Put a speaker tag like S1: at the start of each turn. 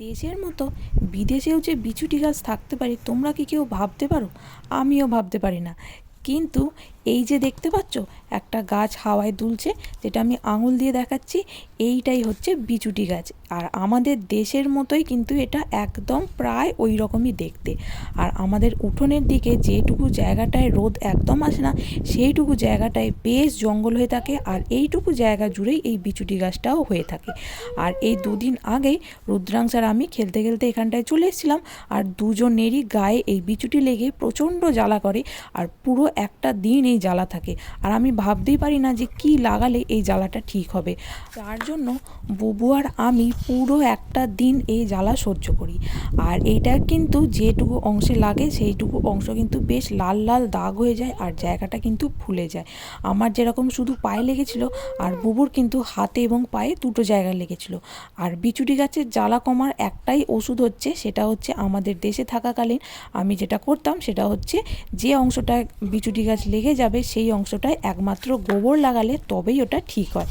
S1: দেশের মতো বিদেশেও যে বিছুটি গাছ থাকতে পারে তোমরা কি কেউ ভাবতে পারো? আমিও ভাবতে পারি না। কিন্তু এই যে দেখতে পাচ্ছ একটা গাছ হাওয়ায় দুলছে, যেটা আমি আঙুল দিয়ে দেখাচ্ছি, এইটাই হচ্ছে বিছুটি গাছ। আর আমাদের দেশের মতোই কিন্তু এটা একদম প্রায় ওই রকমই দেখতে। আর আমাদের উঠোনের দিকে যেটুকু জায়গাটায় রোদ একদম আসে না, সেইটুকু জায়গাটায় বেশ জঙ্গল হয়ে থাকে। আর এইটুকু জায়গা জুড়েই এই বিছুটি গাছটাও হয়ে থাকে। আর এই দুদিন আগেই রুদ্রাংশ আর আমি খেলতে খেলতে এখানটায় চলে এসেছিলাম। আর দুজনেরই গায়ে এই বিছুটি লেগে প্রচণ্ড জ্বালা করে। আর পুরো একটা দিন এই জ্বালা থাকে। আর আমি ভাবতেই পারি না যে কি লাগালে এই জ্বালাটা ঠিক হবে। তার জন্য বুবু আর আমি পুরো একটা দিন এই জ্বালা সহ্য করি। আর এইটা কিন্তু যেটুকু অংশে লাগে সেইটুকু অংশ কিন্তু বেশ লাল লাল দাগ হয়ে যায়, আর জায়গাটা কিন্তু ফুলে যায়। আমার যেরকম শুধু পায়ে লেগেছিল, আর বুবুর কিন্তু হাতে এবং পায়ে দুটো জায়গায় লেগেছিল। আর বিছুটি গাছের জ্বালা কমার একটাই ওষুধ হচ্ছে, সেটা হচ্ছে আমাদের দেশে থাকাকালীন আমি যেটা করতাম সেটা হচ্ছে, যে অংশটায় বিছুটি গাছ লেগে যাবে সেই অংশটায় একমাত্র গোবর লাগালে তবেই ওটা ঠিক হয়।